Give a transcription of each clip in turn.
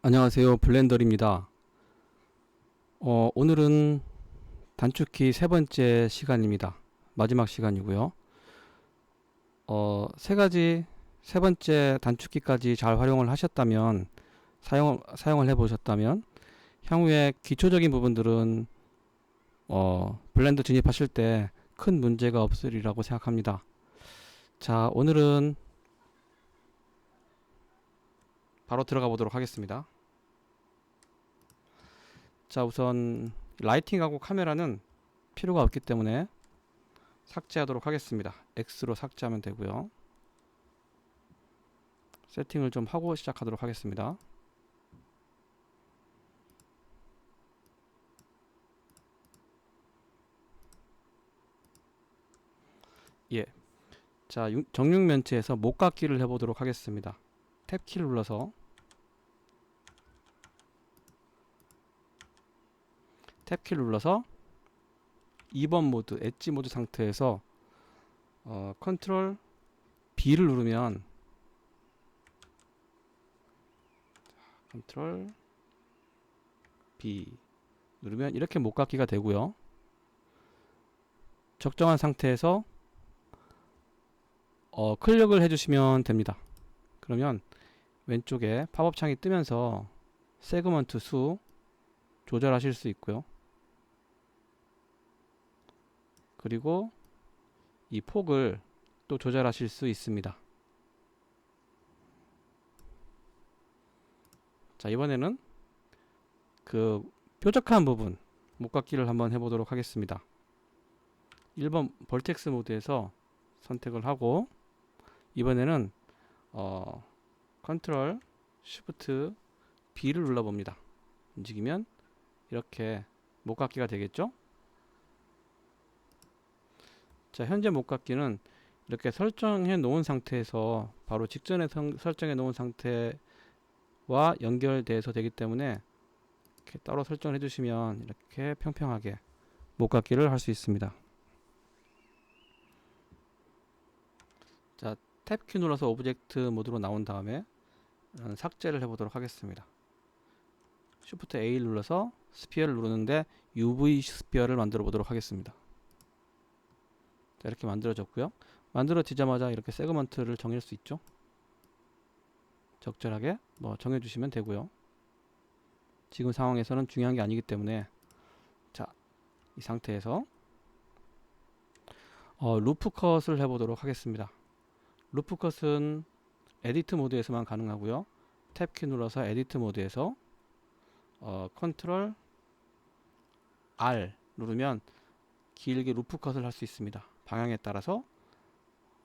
안녕하세요. 블렌더입니다. 오늘은 단축키 세 번째 시간입니다. 마지막 시간이고요. 세 번째 단축키까지 잘 활용을 하셨다면, 사용을 해보셨다면, 향후에 기초적인 부분들은, 블렌더 진입하실 때 큰 문제가 없으리라고 생각합니다. 자, 오늘은 바로 들어가 보도록 하겠습니다. 자, 우선 라이팅하고 카메라는 필요가 없기 때문에 삭제하도록 하겠습니다. X로 삭제하면 되고요. 세팅을 좀 하고 시작하도록 하겠습니다. 예. 자, 정육 멘트에서 목깎기를 해보도록 하겠습니다. 탭키를 눌러서 2번 모드, 엣지 모드 상태에서 컨트롤 B를 누르면 컨트롤 B 누르면 이렇게 목깎기가 되고요. 적정한 상태에서 클릭을 해주시면 됩니다. 그러면 왼쪽에 팝업 창이 뜨면서 세그먼트 수 조절하실 수 있고요. 그리고 이 폭을 또 조절하실 수 있습니다. 자, 이번에는 그 뾰족한 부분 목깎기를 한번 해보도록 하겠습니다. 1번 벌텍스 모드에서 선택을 하고 이번에는 컨트롤 쉬프트 B를 눌러봅니다. 움직이면 이렇게 목깎기가 되겠죠? 자, 현재 목깎기는 이렇게 설정해 놓은 상태에서 바로 직전에 설정해 놓은 상태와 연결돼서 되기 때문에 이렇게 따로 설정을 해주시면 이렇게 평평하게 목깎기를 할 수 있습니다. 자, 탭키 눌러서 오브젝트 모드로 나온 다음에 삭제를 해보도록 하겠습니다. Shift A 눌러서 스피어를 누르는데 UV 스피어를 만들어 보도록 하겠습니다. 자, 이렇게 만들어졌고요. 만들어지자마자 이렇게 세그먼트를 정할 수 있죠. 적절하게 정해주시면 되고요. 지금 상황에서는 중요한 게 아니기 때문에 자, 이 상태에서 루프 컷을 해보도록 하겠습니다. 루프 컷은 에디트 모드에서만 가능하고요. 탭키 눌러서 에디트 모드에서 컨트롤 R 누르면 길게 루프 컷을 할 수 있습니다. 방향에 따라서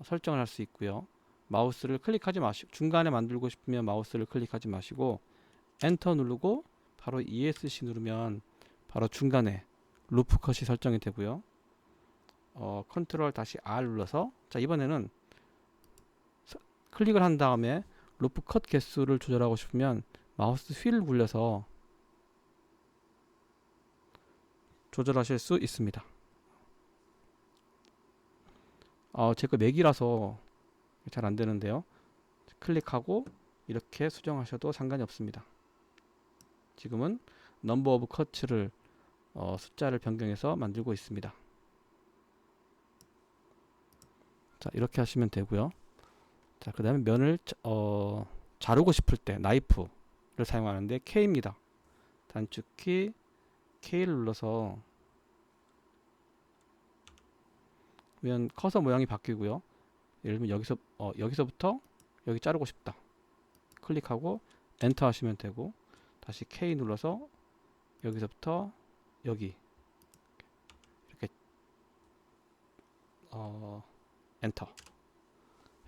설정을 할 수 있고요. 마우스를 클릭하지 마시고 중간에 만들고 싶으면 마우스를 클릭하지 마시고 엔터 누르고 바로 ESC 누르면 바로 중간에 루프 컷이 설정이 되고요. 컨트롤 다시 R 눌러서 자, 이번에는 클릭을 한 다음에 루프 컷 개수를 조절하고 싶으면 마우스 휠을 굴려서 조절하실 수 있습니다. 제 거 맥이라서 잘 안되는데요. 클릭하고 이렇게 수정하셔도 상관이 없습니다. 지금은 넘버 오브 컷을 숫자를 변경해서 만들고 있습니다. 자, 이렇게 하시면 되고요. 자, 그 다음에 면을 자르고 싶을 때 나이프를 사용하는데 K입니다. 단축키 K를 눌러서 면 커서 모양이 바뀌고요. 예를 들면 여기서부터 여기 자르고 싶다. 클릭하고 엔터 하시면 되고 다시 K 눌러서 여기서부터 여기 이렇게 엔터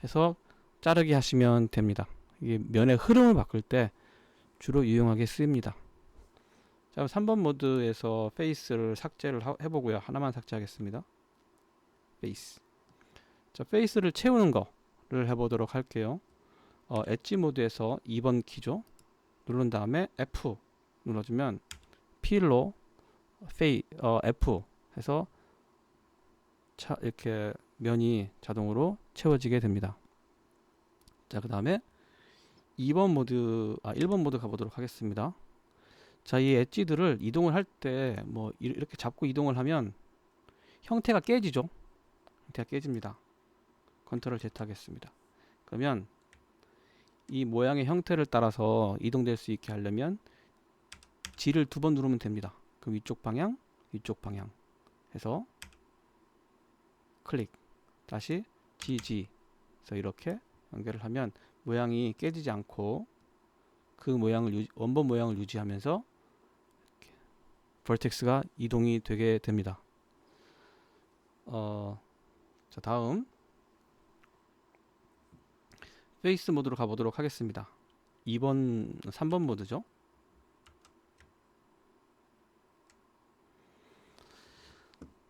해서 자르기 하시면 됩니다. 이게 면의 흐름을 바꿀 때 주로 유용하게 쓰입니다. 자, 3번 모드에서 페이스를 삭제를 해보고요. 하나만 삭제하겠습니다. 페이스. 자, 페이스를 채우는 거를 해보도록 할게요. 엣지 모드에서 2번 키죠. 누른 다음에 F 눌러주면 필로 F 해서 이렇게 면이 자동으로 채워지게 됩니다. 자, 그 다음에 1번 모드 가보도록 하겠습니다. 자, 이 엣지들을 이동을 할 때 뭐 이렇게 잡고 이동을 하면 형태가 깨지죠. 형태가 깨집니다. 컨트롤 Z 하겠습니다. 그러면 이 모양의 형태를 따라서 이동될 수 있게 하려면 G를 2번 누르면 됩니다. 그럼 위쪽 방향 해서 클릭, 다시 GG 해서 이렇게 연결을 하면 모양이 깨지지 않고 그 모양을 원본 모양을 유지하면서 벌텍스가 이동이 되게 됩니다. 자, 다음 페이스 모드로 가보도록 하겠습니다. 3번 모드죠.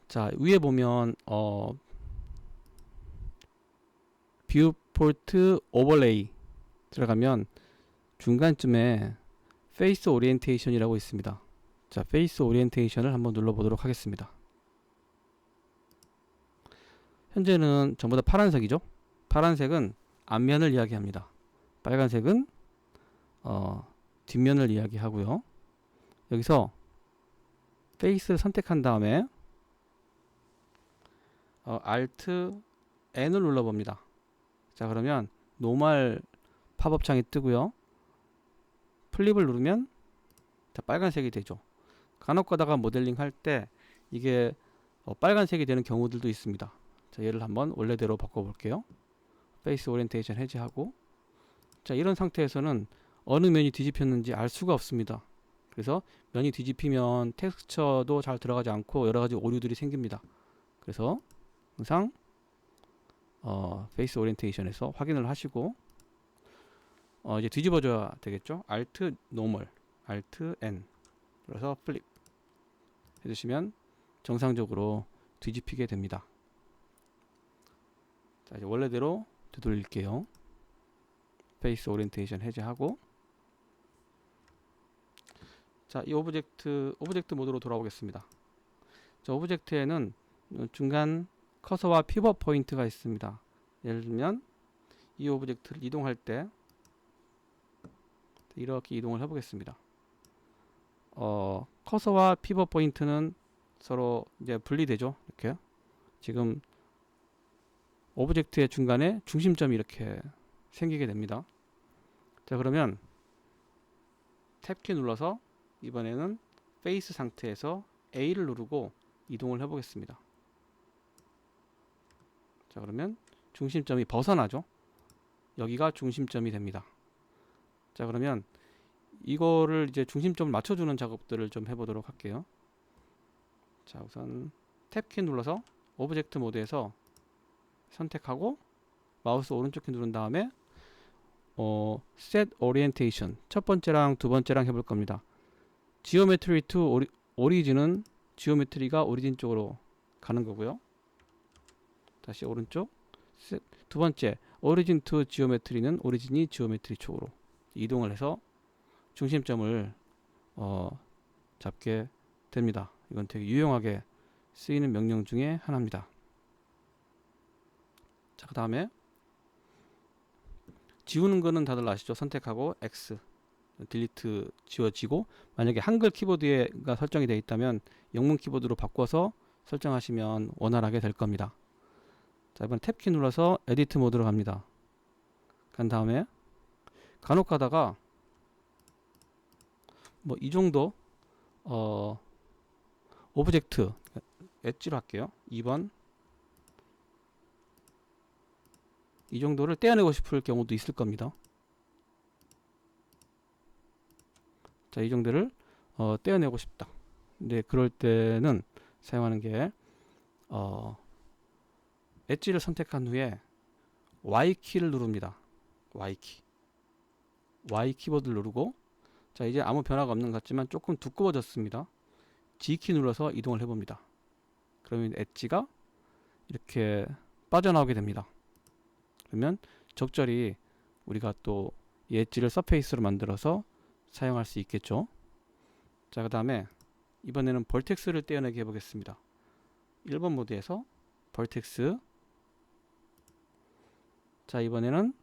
자, 위에 보면 뷰포트 오버레이 들어가면 중간쯤에 페이스 오리엔테이션이라고 있습니다. 자, 페이스 오리엔테이션을 한번 눌러보도록 하겠습니다. 현재는 전부 다 파란색이죠. 파란색은 앞면을 이야기합니다. 빨간색은 뒷면을 이야기하고요. 여기서 페이스를 선택한 다음에 Alt N을 눌러봅니다. 자, 그러면 노멀 팝업 창이 뜨고요. 플립을 누르면 자, 빨간색이 되죠. 간혹 가다가 모델링 할 때 이게 빨간색이 되는 경우들도 있습니다. 자, 얘를 한번 원래대로 바꿔볼게요. 페이스 오리엔테이션 해제하고, 자, 이런 상태에서는 어느 면이 뒤집혔는지 알 수가 없습니다. 그래서 면이 뒤집히면 텍스처도 잘 들어가지 않고 여러가지 오류들이 생깁니다. 그래서 항상 페이스 오리엔테이션에서 확인을 하시고 이제 뒤집어줘야 되겠죠. Alt Normal, Alt N 그래서 플립 해주시면 정상적으로 뒤집히게 됩니다. 자, 이제 원래대로 되돌릴게요. 페이스 오리엔테이션 해제하고, 자, 이 오브젝트 모드로 돌아오겠습니다. 자, 오브젝트에는 중간 커서와 피벗 포인트가 있습니다. 예를 들면 이 오브젝트를 이동할 때 이렇게 이동을 해보겠습니다. 커서와 피벗 포인트는 서로 이제 분리되죠. 이렇게 지금 오브젝트의 중간에 중심점이 이렇게 생기게 됩니다. 자, 그러면 탭키 눌러서 이번에는 페이스 상태에서 A를 누르고 이동을 해보겠습니다. 자, 그러면 중심점이 벗어나죠. 여기가 중심점이 됩니다. 자, 그러면 이거를 이제 중심점을 맞춰주는 작업들을 좀 해보도록 할게요. 자, 우선 탭키 눌러서 오브젝트 모드에서 선택하고 마우스 오른쪽 키 누른 다음에 Set Orientation 첫 번째랑 두 번째랑 해볼 겁니다. Geometry to Origin은 지오메트리가 오리진 쪽으로 가는 거고요. 다시 오른쪽 두 번째 Origin to Geometry는 오리진이 지오메트리 쪽으로 이동을 해서 중심점을 잡게 됩니다. 이건 되게 유용하게 쓰이는 명령 중에 하나입니다. 자, 그 다음에 지우는 거는 다들 아시죠? 선택하고 X 딜리트 지워지고, 만약에 한글 키보드가 설정이 되어 있다면 영문 키보드로 바꿔서 설정하시면 원활하게 될 겁니다. 자, 이번 탭키 눌러서 에디트 모드로 갑니다. 간 다음에 간혹 가다가 뭐 이 정도 오브젝트 엣지로 할게요. 2번 이 정도를 떼어내고 싶을 경우도 있을 겁니다. 자, 이 정도를 떼어내고 싶다. 근데 그럴 때는 사용하는 게 엣지를 선택한 후에 Y키를 누릅니다. Y키. Y 키보드를 누르고, 자, 이제 아무 변화가 없는 것 같지만 조금 두꺼워졌습니다. G키 눌러서 이동을 해봅니다. 그러면 엣지가 이렇게 빠져나오게 됩니다. 그러면 적절히 우리가 또 이 엣지를 서페이스로 만들어서 사용할 수 있겠죠. 자, 그 다음에 이번에는 벌텍스를 떼어내게 해보겠습니다. 1번 모드에서 벌텍스. 자, 이번에는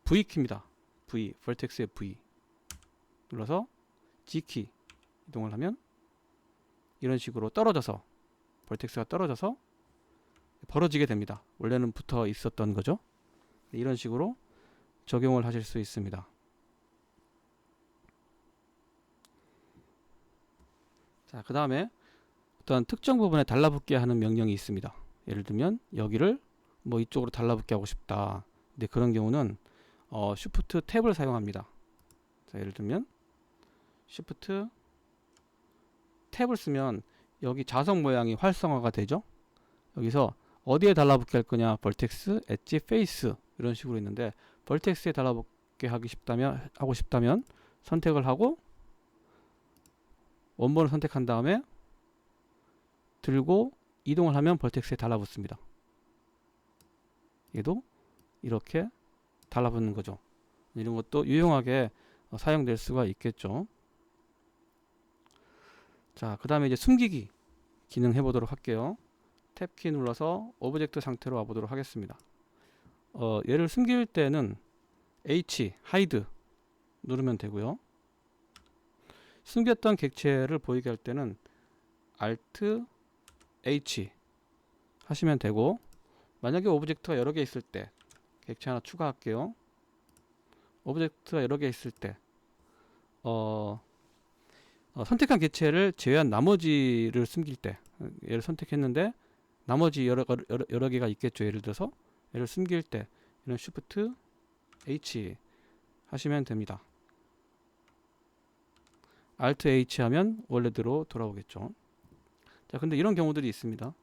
V키입니다. V, vertex의 V 눌러서 G키 이동을 하면 이런 식으로 떨어져서 vertex가 떨어져서 벌어지게 됩니다. 원래는 붙어 있었던 거죠. 이런 식으로 적용을 하실 수 있습니다. 자, 그 다음에 어떤 특정 부분에 달라붙게 하는 명령이 있습니다. 예를 들면 여기를 뭐 이쪽으로 달라붙게 하고 싶다. 근데 그런 경우는 Shift 탭을 사용합니다. 자, 예를 들면 Shift 탭을 쓰면 여기 자석 모양이 활성화가 되죠. 여기서 어디에 달라붙게 할 거냐, vertex, 엣지, face 이런 식으로 있는데 vertex에 달라붙게 하고 싶다면 선택을 하고 원본을 선택한 다음에 들고 이동을 하면 vertex에 달라붙습니다. 얘도 이렇게 달라붙는 거죠. 이런 것도 유용하게 사용될 수가 있겠죠. 자, 그 다음에 이제 숨기기 기능 해보도록 할게요. 탭키 눌러서 오브젝트 상태로 와보도록 하겠습니다. 얘를 숨길 때는 H, hide 누르면 되고요. 숨겼던 객체를 보이게 할 때는 Alt, H 하시면 되고, 만약에 오브젝트가 여러 개 있을 때 객체 하나 추가할게요. 오브젝트가 여러 개 있을 때 선택한 객체를 제외한 나머지를 숨길 때, 얘를 선택했는데 나머지 여러 개가 있겠죠. 예를 들어서 얘를 숨길 때 이런 Shift H 하시면 됩니다. Alt H 하면 원래대로 돌아오겠죠. 자, 근데 이런 경우들이 있습니다.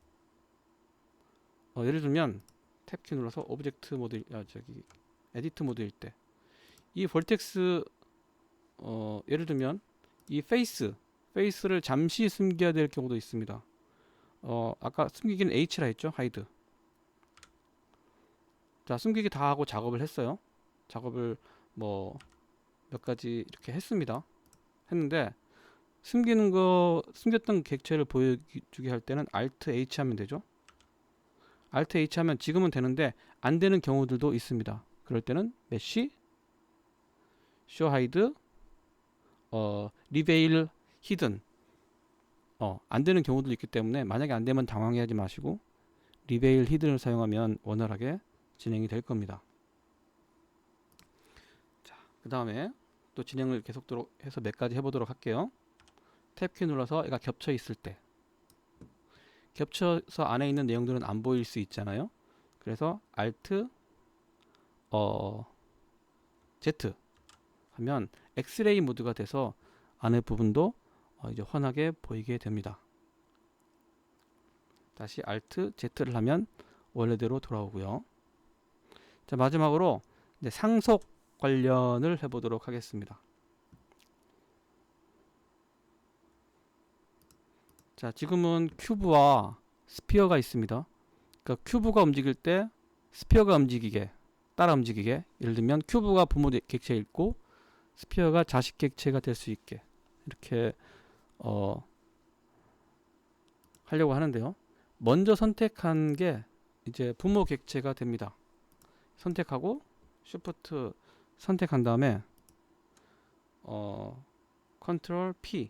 예를 들면 탭키 눌러서 오브젝트 모드, 에디트 모드일 때 이 vertex 예를 들면 이 페이스를 잠시 숨겨야 될 경우도 있습니다. 아까 숨기기는 H라 했죠. hide. 자, 숨기기 다 하고 작업을 했어요. 작업을 뭐 몇 가지 이렇게 했는데 숨겼던 객체를 보여주게 할 때는 Alt H 하면 되죠. Alt H 하면 지금은 되는데 안 되는 경우들도 있습니다. 그럴 때는 mesh, show hide, reveal hidden 안 되는 경우도 있기 때문에 만약에 안 되면 당황해하지 마시고 reveal hidden을 사용하면 원활하게 진행이 될 겁니다. 자, 그 다음에 또 진행을 계속적으로 해서 몇 가지 해보도록 할게요. 탭키 눌러서 얘가 겹쳐 있을 때, 겹쳐서 안에 있는 내용들은 안 보일 수 있잖아요. 그래서 Alt Z 하면 엑스레이 모드가 돼서 안에 부분도 이제 환하게 보이게 됩니다. 다시 Alt Z를 하면 원래대로 돌아오고요. 자, 마지막으로 이제 상속 관련을 해보도록 하겠습니다. 자, 지금은 큐브와 스피어가 있습니다. 그러니까 큐브가 움직일 때 스피어가 따라 움직이게, 예를 들면 큐브가 부모 객체에 있고 스피어가 자식 객체가 될 수 있게 이렇게 하려고 하는데요. 먼저 선택한 게 이제 부모 객체가 됩니다. 선택하고 Shift 선택한 다음에 Ctrl P,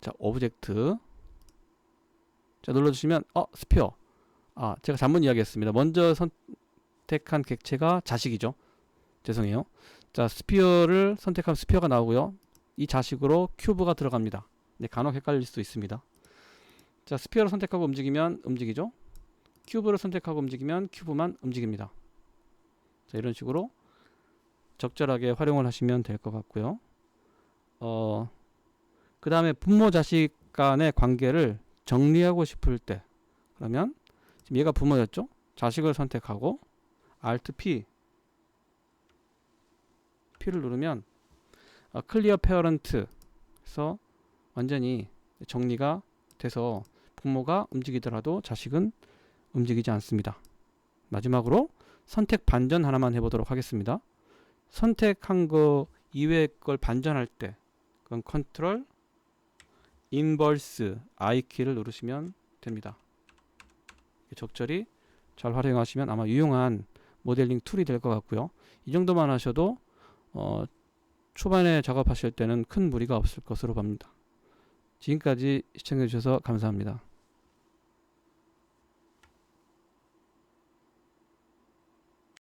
자, 오브젝트, 자, 눌러주시면 스피어, 제가 잘못 이야기했습니다. 먼저 선택한 객체가 자식이죠. 죄송해요. 자, 스피어를 선택하면 스피어가 나오고요. 이 자식으로 큐브가 들어갑니다. 네, 간혹 헷갈릴 수 있습니다. 자, 스피어를 선택하고 움직이면 움직이죠. 큐브를 선택하고 움직이면 큐브만 움직입니다. 자, 이런 식으로 적절하게 활용을 하시면 될 것 같고요. 그 다음에 부모 자식 간의 관계를 정리하고 싶을 때, 그러면 지금 얘가 부모였죠. 자식을 선택하고 Alt P, P를 누르면 클리어 페어런트에서 완전히 정리가 돼서 부모가 움직이더라도 자식은 움직이지 않습니다. 마지막으로 선택 반전 하나만 해보도록 하겠습니다. 선택한 거 이외의 걸 반전할 때 그건 컨트롤 인버스 I 키를 누르시면 됩니다. 적절히 잘 활용하시면 아마 유용한 모델링 툴이 될 것 같고요. 이 정도만 하셔도 초반에 작업하실 때는 큰 무리가 없을 것으로 봅니다. 지금까지 시청해 주셔서 감사합니다.